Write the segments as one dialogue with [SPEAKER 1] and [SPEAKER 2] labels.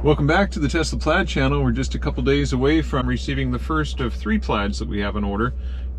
[SPEAKER 1] Welcome back to the Tesla Plaid channel. We're just a couple days away from receiving the first of 3 Plaids that we have on order.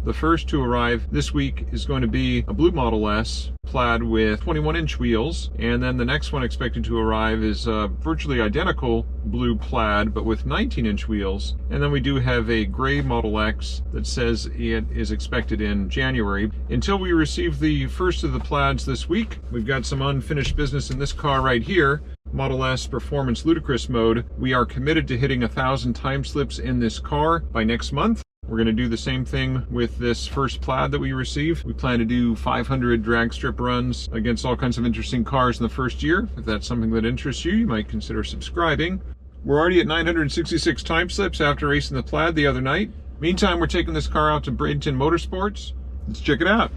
[SPEAKER 1] The first to arrive this week is going to be a blue Model S Plaid with 21-inch wheels, and then the next one expected to arrive is a virtually identical blue Plaid but with 19-inch wheels. And then we do have a gray Model X that says it is expected in January. Until we receive the first of the Plaids this week, we've got some unfinished business in this car right here. Model S Performance Ludicrous Mode. We are committed to hitting 1,000 time slips in this car by next month. We're going to do the same thing with this first Plaid that we received. We plan to do 500 drag strip runs against all kinds of interesting cars in the first year. If that's something that interests you, you might consider subscribing. We're already at 966 time slips after racing the Plaid the other night. Meantime, we're taking this car out to Bradenton Motorsports. Let's check it out.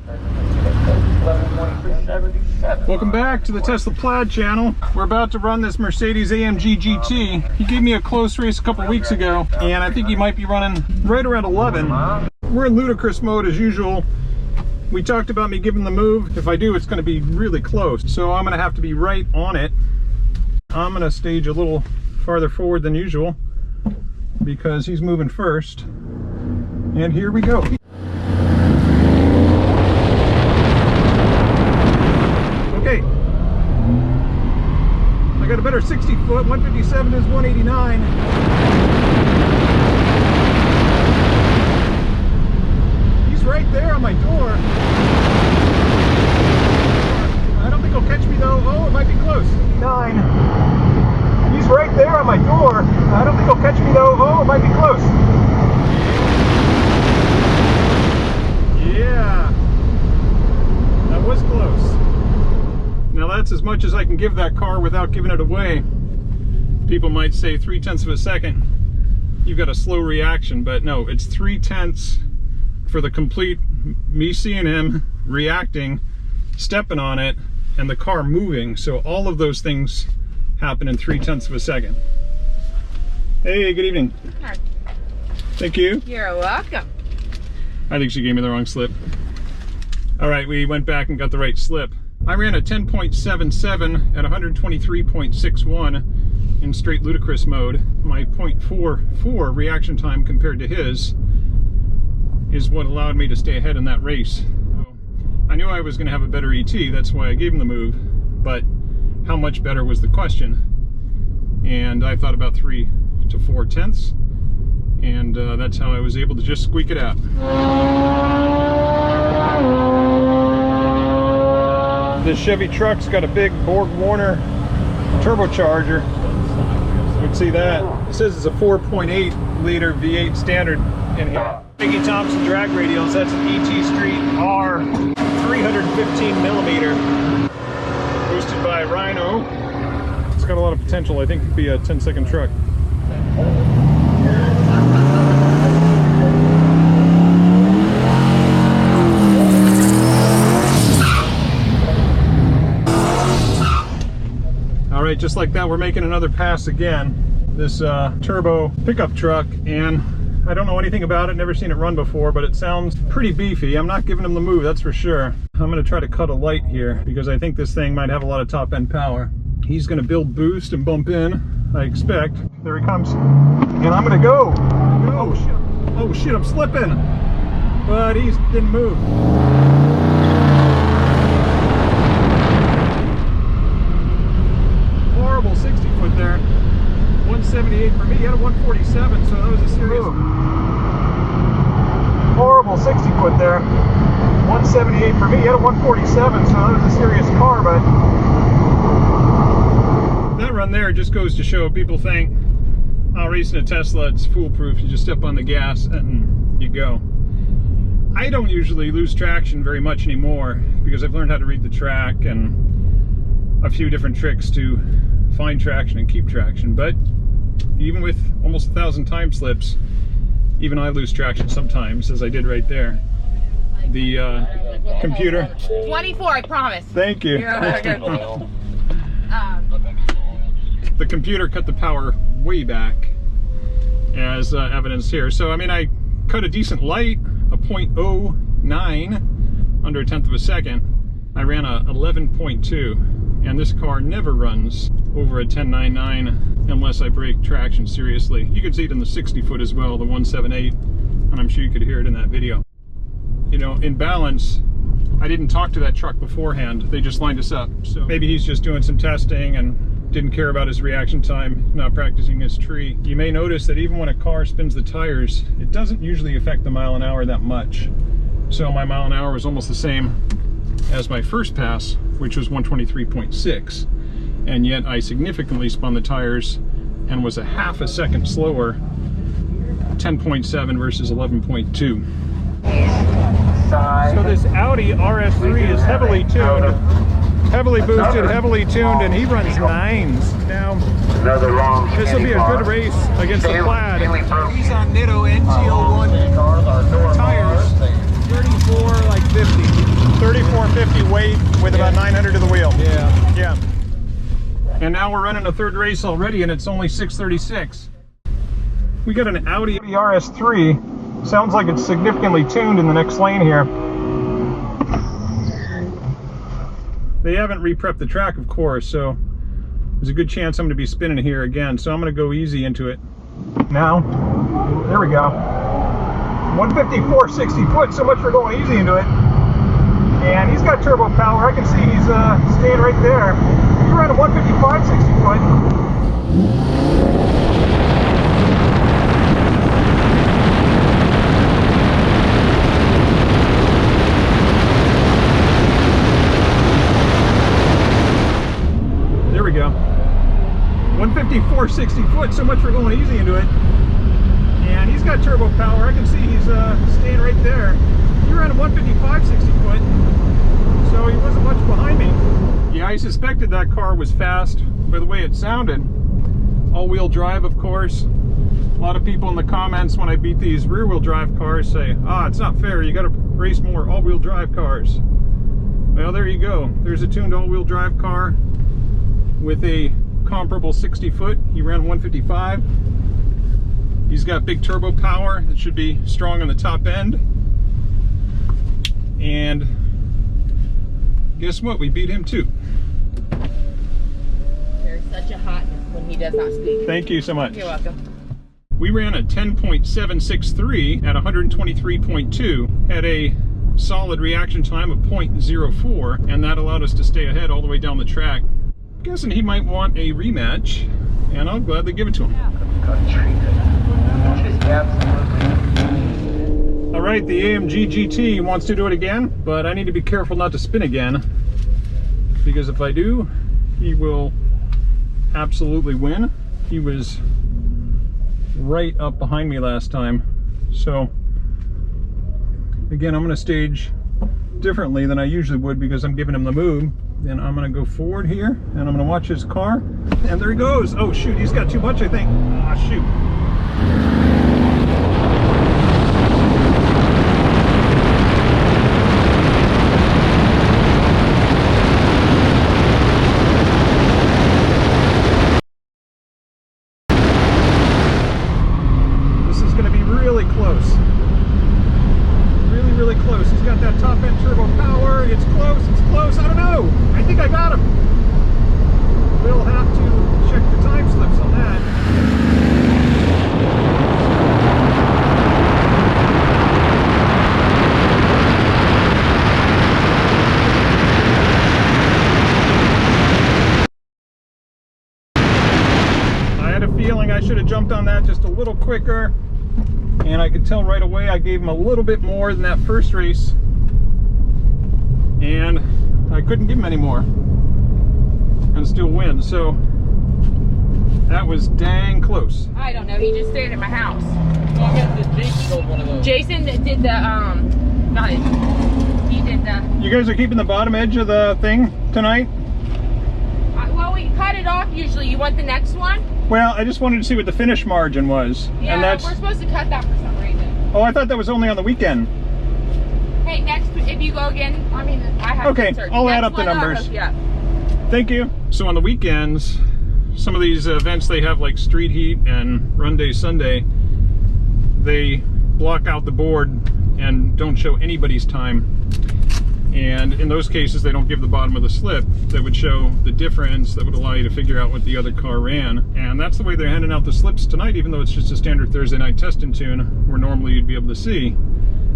[SPEAKER 1] Welcome back to the Tesla Plaid channel. We're about to run this Mercedes AMG GT. He gave me a close race a couple weeks ago, and I think he might be running right around 11. We're in ludicrous mode as usual. We talked about me giving the move. If I do, it's going to be really close, so I'm going to have to be right on it. I'm going to stage a little farther forward than usual because he's moving first. And here we go. Okay, I got a better 60 foot, 157 is 189. He's right there on my door. I don't think he'll catch me though. Oh, it might be close. 9. He's right there on my door. I don't think he'll catch me though. Oh, it might be close. Yeah, that was close. Now that's as much as I can give that car without giving it away. People might say 0.3 of a second, you've got a slow reaction, but no, it's 0.3 for the complete me seeing him reacting, stepping on it, and the car moving. So all of those things happen in 0.3 of a second. Hey, good evening.
[SPEAKER 2] Hi.
[SPEAKER 1] Thank you.
[SPEAKER 2] You're welcome.
[SPEAKER 1] I think she gave me the wrong slip. All right, we went back and got the right slip. I ran a 10.77 at 123.61 in straight ludicrous mode. My 0.44 reaction time compared to his is what allowed me to stay ahead in that race. So I knew I was going to have a better ET, that's why I gave him the move, but how much better was the question? And I thought about 3 to 4 tenths, and that's how I was able to just squeak it out. This Chevy truck's got a big Borg Warner turbocharger. You can see that. It says it's a 4.8 liter V8 standard in here. Mickey Thompson drag radials, that's an ET Street R 315 millimeter. Boosted by Rhino. It's got a lot of potential. I think it could be a 10-second truck. All right, just like that, we're making another pass again. This turbo pickup truck, and I don't know anything about it, never seen it run before, but it sounds pretty beefy. I'm not giving him the move, that's for sure. I'm gonna try to cut a light here because I think this thing might have a lot of top end power. He's gonna build boost and bump in, I expect. There he comes, and I'm gonna go. Oh shit, oh shit, I'm slipping. But he didn't move. Horrible 60 foot there. 178 for me. He had a 147, so that was a serious. Horrible 60 foot there. 178 for me. He had a 147, so that was a serious car, but that run there just goes to show people think, oh, racing a Tesla, it's foolproof. You just step on the gas and you go. I don't usually lose traction very much anymore because I've learned how to read the track and a few different tricks to find traction and keep traction, but even with almost 1,000 time slips, even I lose traction sometimes, as I did right there. The computer.
[SPEAKER 2] 24, I promise.
[SPEAKER 1] Thank you. The computer cut the power way back, as evidenced here. So I mean, I cut a decent light, a 0.09, under 1/10 of a second. I ran a 11.2. and this car never runs over a 10.99 unless I break traction seriously. You can see it in the 60 foot as well, the 178, and I'm sure you could hear it in that video. You know, in balance, I didn't talk to that truck beforehand. They just lined us up. So maybe he's just doing some testing and didn't care about his reaction time, not practicing his tree. You may notice that even when a car spins the tires, it doesn't usually affect the mile an hour that much. So my mile an hour was almost the same as my first pass, which was 123.6. And yet I significantly spun the tires and was a half a second slower, 10.7 versus 11.2. So this Audi RS3 is heavily tuned, heavily boosted, heavily tuned, and he runs 9s. Now, this will be a good race against the Plaid.
[SPEAKER 3] He's on Nitto NG01
[SPEAKER 1] Tires,
[SPEAKER 3] 34 like 50.
[SPEAKER 1] 3450 weight with about 900 to the wheel.
[SPEAKER 3] Yeah.
[SPEAKER 1] Yeah. And now we're running a third race already, and it's only 6:36. We got an Audi RS3. Sounds like it's significantly tuned in the next lane here. They haven't re-prepped the track, of course, so there's a good chance I'm going to be spinning here again. So I'm going to go easy into it. Now, there we go. 154, 60 foot, so much for going easy into it. And he's got turbo power. I can see he's staying right there. He's around a 155, 60 foot. There we go. 154, 60 foot, so much for going easy into it. And he's got turbo power. I can see he's staying right there. He's around a 155, 60 foot. So he wasn't much behind me. Yeah, I suspected that car was fast by the way it sounded. All-wheel drive, of course. A lot of people in the comments when I beat these rear-wheel drive cars say, it's not fair, you gotta race more all-wheel drive cars. Well, there you go. There's a tuned all-wheel drive car with a comparable 60 foot. He ran 155. He's got big turbo power that should be strong on the top end. And guess what? We beat him too.
[SPEAKER 2] There's such a hotness when he does not speak.
[SPEAKER 1] Thank you so much.
[SPEAKER 2] You're welcome.
[SPEAKER 1] We ran a 10.763 at 123.2, had a solid reaction time of 0.04, and that allowed us to stay ahead all the way down the track. I'm guessing he might want a rematch, and I'll gladly give it to him. All right, the AMG GT wants to do it again, but I need to be careful not to spin again, because if I do, he will absolutely win. He was right up behind me last time. So again, I'm going to stage differently than I usually would because I'm giving him the move. And I'm going to go forward here and I'm going to watch his car, and there he goes. Oh shoot, he's got too much, I think. Shoot. Close. Really close. He's got that top end turbo power. It's close, it's close. I don't know. I think I got him. We'll have to check the time slips on that. I had a feeling I should have jumped on that just a little quicker. And I could tell right away I gave him a little bit more than that first race, and I couldn't give him any more and still win. So that was dang close.
[SPEAKER 2] I don't know. He just stayed at my house. Jason did the he did the.
[SPEAKER 1] You guys are keeping the bottom edge of the thing tonight?
[SPEAKER 2] Well, we cut it off usually. You want the next one?
[SPEAKER 1] Well, I just wanted to see what the finish margin was.
[SPEAKER 2] Yeah,
[SPEAKER 1] and that's...
[SPEAKER 2] we're supposed to cut that for some reason.
[SPEAKER 1] Oh, I thought that was only on the weekend.
[SPEAKER 2] Hey, next, if you go again, I mean, I have
[SPEAKER 1] okay,
[SPEAKER 2] to
[SPEAKER 1] I'll add up the numbers.
[SPEAKER 2] Yeah.
[SPEAKER 1] Thank you. So on the weekends, some of these events, they have like Street Heat and Run Day Sunday. They block out the board and don't show anybody's time. And in those cases, they don't give the bottom of the slip that would show the difference, that would allow you to figure out what the other car ran. And that's the way they're handing out the slips tonight, even though it's just a standard Thursday night test and tune, where normally you'd be able to see,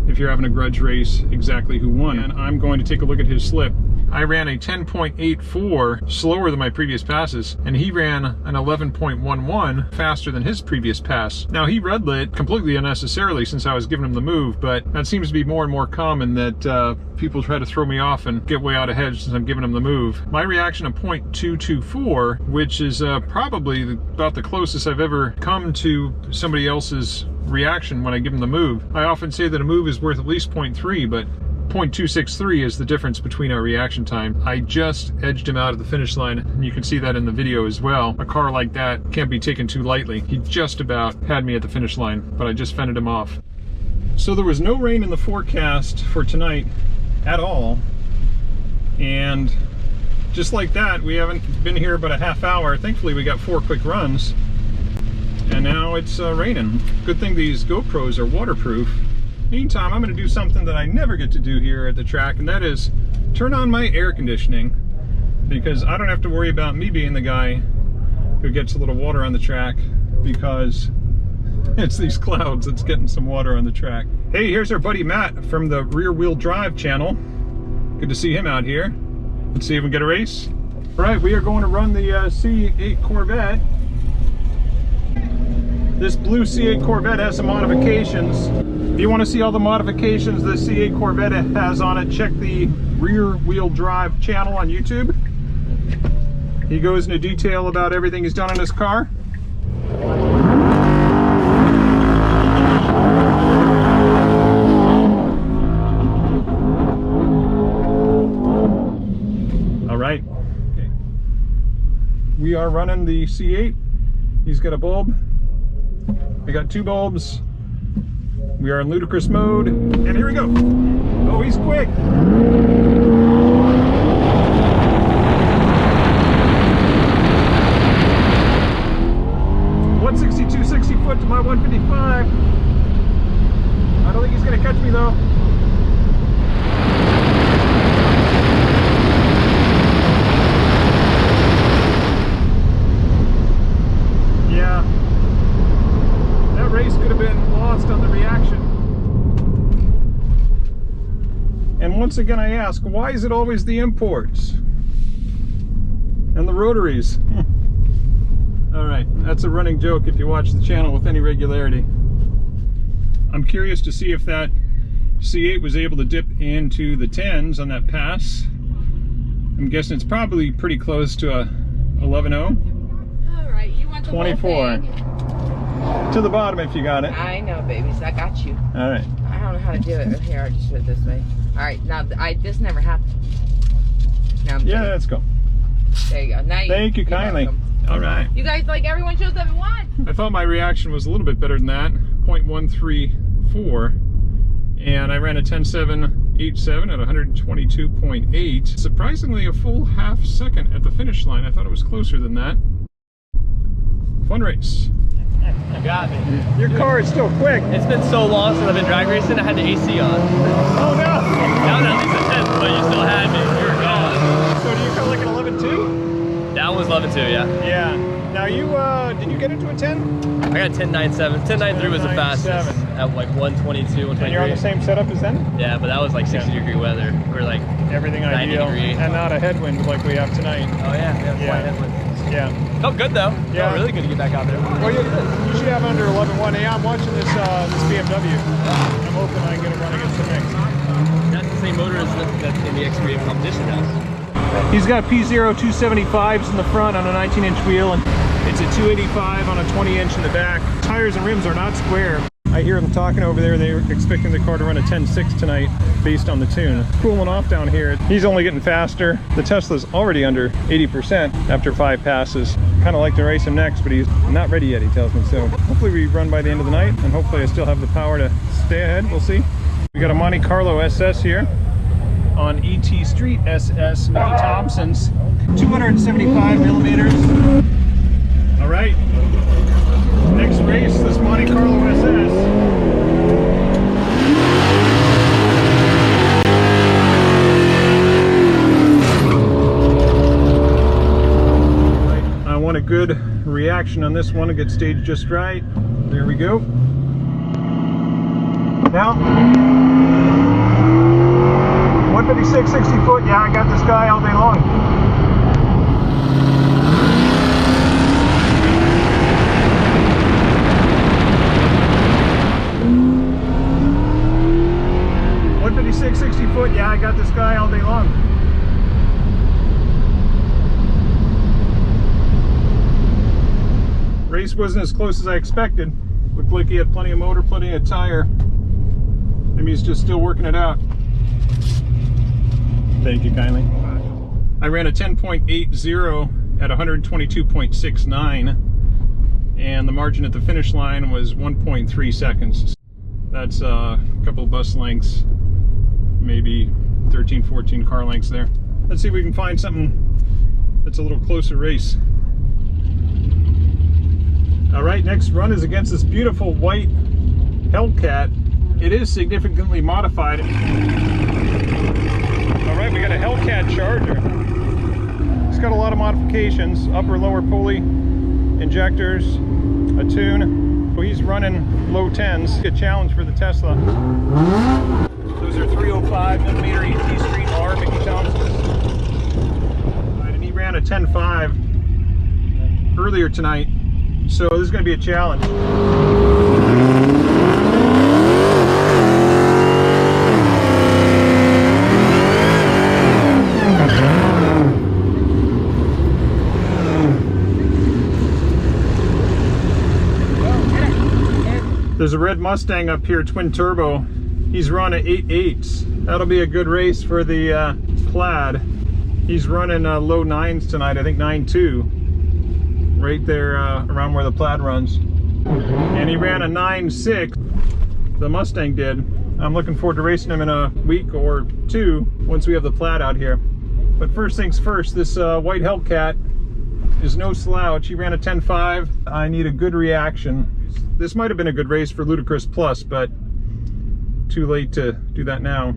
[SPEAKER 1] if you're having a grudge race, exactly who won. And I'm going to take a look at his slip. I ran a 10.84, slower than my previous passes, and he ran an 11.11, faster than his previous pass. Now, he red lit completely unnecessarily since I was giving him the move, but that seems to be more and more common, that people try to throw me off and get way out ahead since I'm giving them the move. My reaction of 0.224, which is probably about the closest I've ever come to somebody else's reaction when I give them the move. I often say that a move is worth at least 0.3, but 0.263 is the difference between our reaction time. I just edged him out at the finish line, and you can see that in the video as well. A car like that can't be taken too lightly. He just about had me at the finish line, but I just fended him off. So there was no rain in the forecast for tonight at all, and just like that, we haven't been here but a half hour. Thankfully, we got 4 quick runs, and now it's raining. Good thing these GoPros are waterproof. Meantime, I'm going to do something that I never get to do here at the track, and that is turn on my air conditioning, because I don't have to worry about me being the guy who gets a little water on the track, because it's these clouds that's getting some water on the track. Hey, here's our buddy Matt from the Rear Wheel Drive channel. Good to see him out here. Let's see if we can get a race. All right, we are going to run the C8 Corvette. This blue C8 Corvette has some modifications. If you want to see all the modifications the C8 Corvette has on it, check the Rear Wheel Drive channel on YouTube. He goes into detail about everything he's done on his car. All right. Okay. We are running the C8. He's got a bulb. I got 2 bulbs. We are in ludicrous mode, and here we go. Oh, he's quick. .162 60 foot to my 155. I don't think he's gonna catch me though. Yeah. That race could have been lost on the reaction. And once again I ask, why is it always the imports and the rotaries? Alright, that's a running joke if you watch the channel with any regularity. I'm curious to see if that C8 was able to dip into the 10s on that pass. I'm guessing it's probably pretty close to a 11.0.
[SPEAKER 2] Alright, you want the
[SPEAKER 1] 24.
[SPEAKER 2] whole thing?
[SPEAKER 1] To the bottom if you got it.
[SPEAKER 2] I know, babies. I got you.
[SPEAKER 1] All right.
[SPEAKER 2] I don't know how to do it. Here, I'll just do it this way. All right, now this never happened. Now I'm
[SPEAKER 1] Yeah, let's go.
[SPEAKER 2] There you go. Now
[SPEAKER 1] Thank you kindly. All right.
[SPEAKER 2] You guys, like, everyone shows up at once.
[SPEAKER 1] I thought my reaction was a little bit better than that, 0.134, and I ran a 10.787 at 122.8. Surprisingly, a full half second at the finish line. I thought it was closer than that. Fun race.
[SPEAKER 3] You got me.
[SPEAKER 1] Your car is still quick.
[SPEAKER 3] It's been so long since I've been drag racing, I had the AC on.
[SPEAKER 1] Oh no!
[SPEAKER 3] That was at least a 10, but you still had me. You were gone.
[SPEAKER 1] So do you car like an 11.2?
[SPEAKER 3] That was 11.2, yeah.
[SPEAKER 1] Yeah. Now you, did you get into a 10?
[SPEAKER 3] I got 10.97. 10.93 was the fastest.
[SPEAKER 1] 10.97.
[SPEAKER 3] At like 122, 123.
[SPEAKER 1] And you're on the same setup as them?
[SPEAKER 3] Yeah, but that was like 60-degree weather. We're like
[SPEAKER 1] everything
[SPEAKER 3] 90
[SPEAKER 1] ideal.
[SPEAKER 3] degree.
[SPEAKER 1] And not a headwind like we have tonight.
[SPEAKER 3] Oh yeah, we have
[SPEAKER 1] Yeah.
[SPEAKER 3] headwind.
[SPEAKER 1] Yeah.
[SPEAKER 3] Felt good though.
[SPEAKER 1] Yeah.
[SPEAKER 3] Felt really good to get back out there.
[SPEAKER 1] Well, you should have under 11.1. Yeah, I'm watching this this BMW. I'm hoping I can get it running against the mix.
[SPEAKER 3] That's the same motor as that's in the X3 Competition house.
[SPEAKER 1] He's got P0 275s in the front on a 19-inch wheel, and it's a 285 on a 20-inch in the back. Tires and rims are not square. I hear them talking over there. They're expecting the car to run a 10.6 tonight based on the tune. Cooling off down here. He's only getting faster. The Tesla's already under 80% after 5 passes. Kind of like to race him next, but he's not ready yet, he tells me. So hopefully we run by the end of the night, and hopefully I still have the power to stay ahead. We'll see. We got a Monte Carlo SS here on ET Street SS Mini Thompsons. 275 millimeters. All right. Next race, this Monte Carlo SS. good reaction on this one. It gets staged just right. There we go. Now, 156, 60 foot. Yeah, I got this guy all day long. Yeah, I got this guy all day long. Race wasn't as close as I expected. Looked like he had plenty of motor, plenty of tire. Maybe he's just still working it out. Thank you kindly. I ran a 10.80 at 122.69, and the margin at the finish line was 1.3 seconds. That's a couple of bus lengths, maybe 13, 14 car lengths there. Let's see if we can find something that's a little closer race. All right, next run is against this beautiful white Hellcat. It is significantly modified. All right, we got a Hellcat Charger. It's got a lot of modifications, upper lower pulley, injectors, a tune. So he's running low 10s. A challenge for the Tesla. Those are 305mm ET Street R Mickey Thompsons. Right, and he ran a 10.5 earlier tonight, so this is going to be a challenge. There's a red Mustang up here, twin turbo. He's running 8.8s. That'll be a good race for the Plaid. He's running low 9s tonight, I think 9.2. Right there around where the Plaid runs. And he ran a 9.6, the Mustang did. I'm looking forward to racing him in a week or two once we have the Plaid out here. But first things first, this white Hellcat is no slouch. He ran a 10.5. I need a good reaction. This might have been a good race for Ludicrous Plus, but too late to do that now.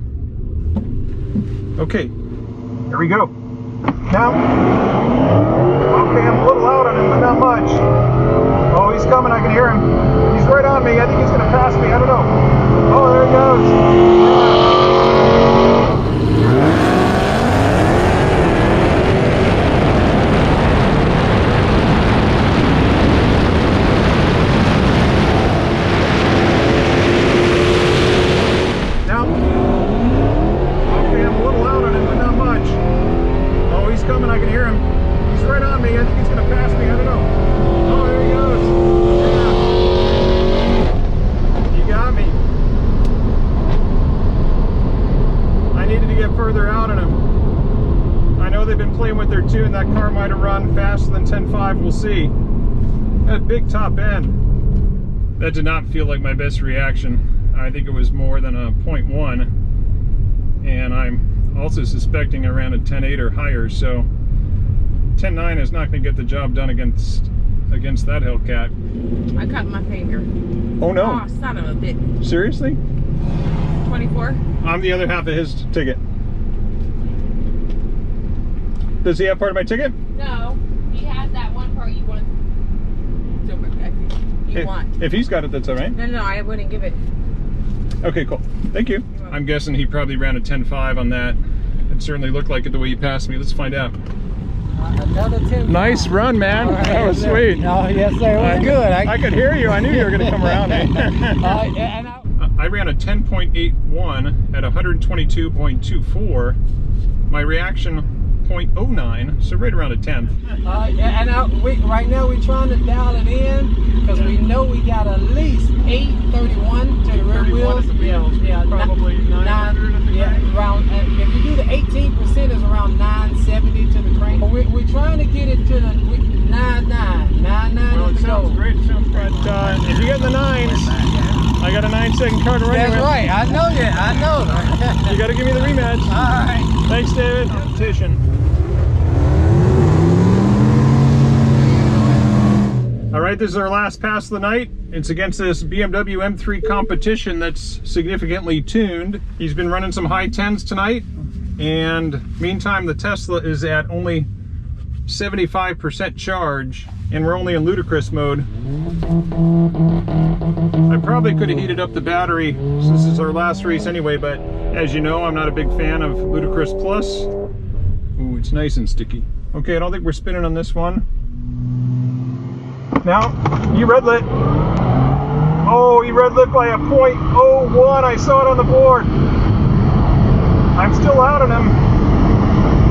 [SPEAKER 1] Okay, here we go. Now, okay, I'm a little loud on him, but not much. Oh, he's coming, I can hear him. He's right on me, I think he's gonna pass me, I don't know. Oh, there he goes. That car might have run faster than 10.5, we'll see. That big top end. That did not feel like my best reaction. I think it was more than a 0.1, and I'm also suspecting I ran a 10.8 or higher, so 10.9 is not going to get the job done against that Hellcat.
[SPEAKER 2] I cut my finger.
[SPEAKER 1] Oh no.
[SPEAKER 2] Oh, son of a bitch.
[SPEAKER 1] Seriously?
[SPEAKER 2] 24?
[SPEAKER 1] I'm the other half of his ticket. Does he have part of my ticket?
[SPEAKER 2] No, he has that one part you want.
[SPEAKER 1] If he's got it, that's all right.
[SPEAKER 2] No, I wouldn't give it.
[SPEAKER 1] Okay, cool. Thank you. I'm guessing he probably ran a 10.5 on that. It certainly looked like it the way he passed me. Let's find out.
[SPEAKER 4] Another 10.
[SPEAKER 1] Nice run, man.
[SPEAKER 4] Right,
[SPEAKER 1] that was sweet.
[SPEAKER 4] Oh, yes, sir. It was good.
[SPEAKER 1] I could hear you. I knew you were going to come around me. I ran a 10.81 at 122.24. My reaction 0.09, so right around a 10th.
[SPEAKER 4] Right now we're trying to dial it in because we know we got at least 831 to the rear wheels.
[SPEAKER 1] Yeah, probably 900.
[SPEAKER 4] Yeah, around. If you do the 18%, is around 970 to the crank. We're trying to get it to the 99.
[SPEAKER 1] Well, it sounds great. It sounds great. If you get in the 9s, I got a 9-second car to run.
[SPEAKER 4] That's right. I know that. I know.
[SPEAKER 1] You got to give me the rematch.
[SPEAKER 4] All right.
[SPEAKER 1] Thanks, David. Competition. All right, this is our last pass of the night. It's against this BMW M3 Competition that's significantly tuned. He's been running some high 10s tonight, and meantime the Tesla is at only 75% charge. and we're only in ludicrous mode. I probably could have heated up the battery, so this is our last race anyway, but as you know, I'm not a big fan of Ludicrous Plus. Ooh, it's nice and sticky. Okay, I don't think we're spinning on this one. Now, you red lit. Oh, he red lit by a .01. I saw it on the board. I'm still out on him.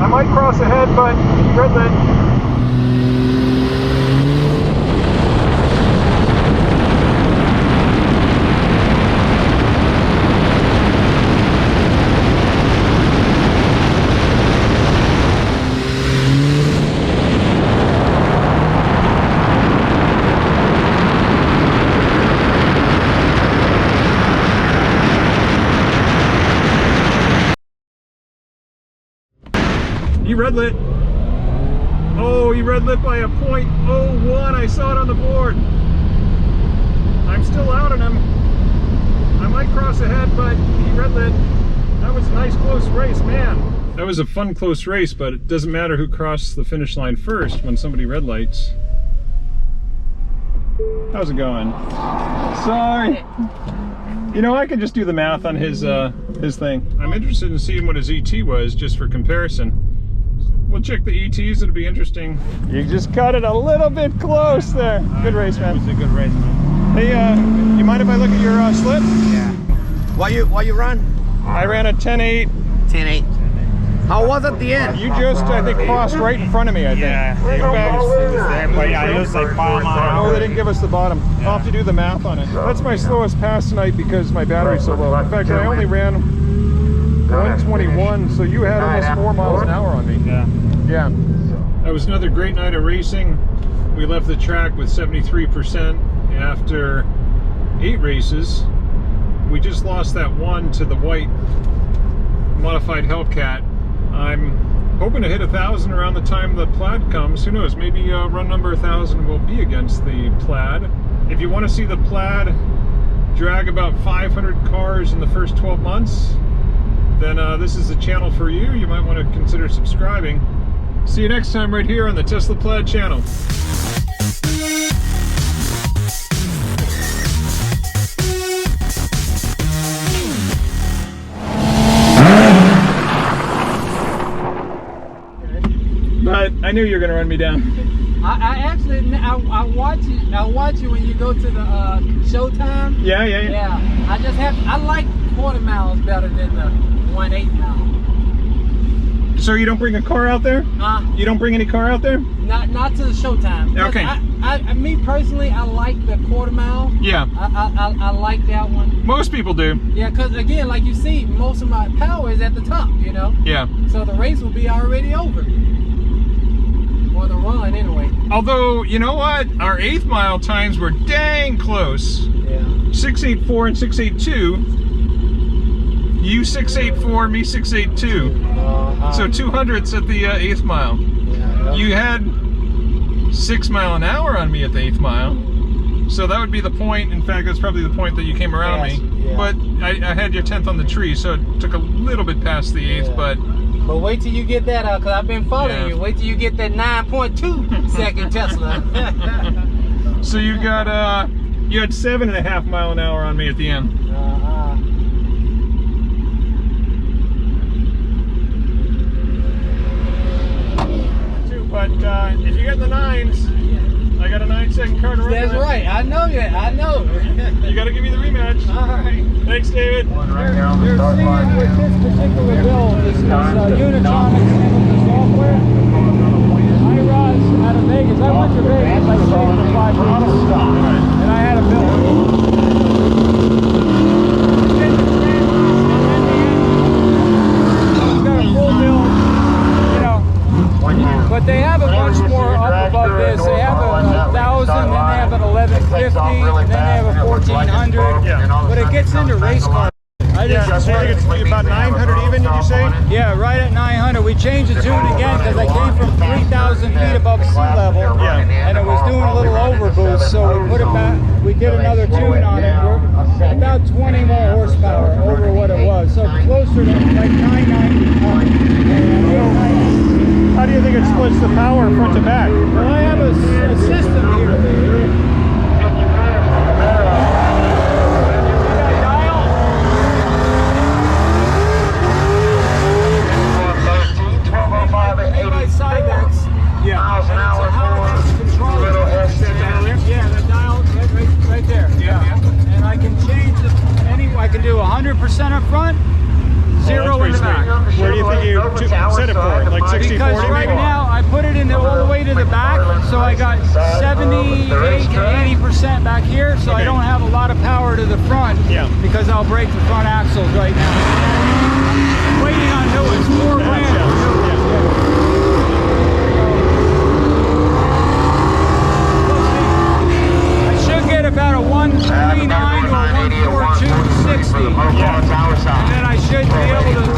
[SPEAKER 1] I might cross ahead, but he red lit. He red lit. Oh, he red lit by a .01. I saw it on the board. I'm still out on him. I might cross ahead, but he red lit. That was a nice close race, man. That was a fun close race, but it doesn't matter who crossed the finish line first when somebody red lights. How's it going? Sorry. You know, I could just do the math on his thing. I'm interested in seeing what his ET was, just for comparison. We'll check the ETs, it'll be interesting. You just cut it a little bit close there. Good race, man.
[SPEAKER 5] It was a good race, man.
[SPEAKER 1] Hey, you mind if I look at your slip?
[SPEAKER 5] Yeah. What you run?
[SPEAKER 1] I ran a 10.8.
[SPEAKER 5] 10.8. How was it at the end?
[SPEAKER 1] You just, I think, crossed right in front of me, I think.
[SPEAKER 6] Yeah,
[SPEAKER 1] In fact,
[SPEAKER 6] it was there, but I used like 5 miles.
[SPEAKER 1] no, they didn't give us the bottom. I'll have to do the math on it. That's my slowest pass tonight because my battery's so low. In fact, I only ran 121, so you had almost 4 miles an hour on me.
[SPEAKER 6] Yeah.
[SPEAKER 1] Yeah. That was another great night of racing. We left the track with 73% after 8 races. We just lost that one to the white Modified Hellcat. I'm hoping to hit 1,000 around the time the Plaid comes. Who knows, maybe run number 1,000 will be against the Plaid. If you want to see the Plaid drag about 500 cars in the first 12 months, then this is the channel for you. You might want to consider subscribing. See you next time right here on the Tesla Plaid channel. But I knew you were going to run me down.
[SPEAKER 4] I actually watch you when you go to the Showtime.
[SPEAKER 1] Yeah.
[SPEAKER 4] Yeah. I like quarter miles better than the 1/8 mile.
[SPEAKER 1] So you don't bring a car out there? You don't bring any car out there?
[SPEAKER 4] Not to the Showtime.
[SPEAKER 1] Okay.
[SPEAKER 4] Me personally, I like the quarter mile.
[SPEAKER 1] Yeah.
[SPEAKER 4] I like that one.
[SPEAKER 1] Most people do.
[SPEAKER 4] Yeah, because again, like you see, most of my power is at the top, you know?
[SPEAKER 1] Yeah.
[SPEAKER 4] So the race will be already over. Or the run, anyway.
[SPEAKER 1] Although, you know what? Our 8th mile times were dang close.
[SPEAKER 4] Yeah.
[SPEAKER 1] 684 and 682. You 684, me 682. So 200ths at the 8th mile.
[SPEAKER 4] Yeah.
[SPEAKER 1] You had 6 mile an hour on me at the 8th mile. So that would be the point. In fact, that's probably the point that you came around me.
[SPEAKER 4] Yeah.
[SPEAKER 1] But I had your 10th on the tree, so it took a little bit past the 8th,
[SPEAKER 4] Yeah.
[SPEAKER 1] but
[SPEAKER 4] wait till you get that out, because I've been following you. Wait till you get that 9.2 second Tesla.
[SPEAKER 1] so you got you had 7.5 mile an hour on me at the end. But if you get the 9s, I got a 9-second car to run.
[SPEAKER 4] That's right. I know that. I know.
[SPEAKER 1] You got to give me the rematch.
[SPEAKER 4] All right.
[SPEAKER 1] Thanks, David.
[SPEAKER 4] You're seeing with this particular build, this is Unitronics Hamilton software. I was out of Vegas. I went to Vegas. I stayed for 5 months. And I had a build. It's got a full build, you know. But they have a bunch more up above this. They have a 1,000, then they have an 1150, and then they have a 1,400. But it gets into race cars.
[SPEAKER 1] I think it's about 900 even, did you say?
[SPEAKER 4] Yeah, right at 900. We changed the tune again because I came from 3,000 feet above sea level, and it was doing a little overboost. So we put it back. We did another tune on it. We're about 20 more horsepower over what it was. So closer to like 990.
[SPEAKER 1] How do you think
[SPEAKER 6] it splits the power front to back.
[SPEAKER 4] Well, I have a system here.
[SPEAKER 6] Yeah.
[SPEAKER 4] Yeah, the dial right there.
[SPEAKER 6] Yeah.
[SPEAKER 4] And I can change I can do 100% up front, 0 in the back.
[SPEAKER 6] Where do you think you set it for? Like 60-40
[SPEAKER 4] Because right
[SPEAKER 6] maybe?
[SPEAKER 4] now I put it in all the way to the back, so I got 78 to 80% back here, so I don't have a lot of power to the front.
[SPEAKER 6] Yeah.
[SPEAKER 4] Because I'll break the front axles right now. I'm waiting on new ones, $4 grand. I should get about a 139 or 142 60.
[SPEAKER 6] Yeah.
[SPEAKER 4] And then I should be able to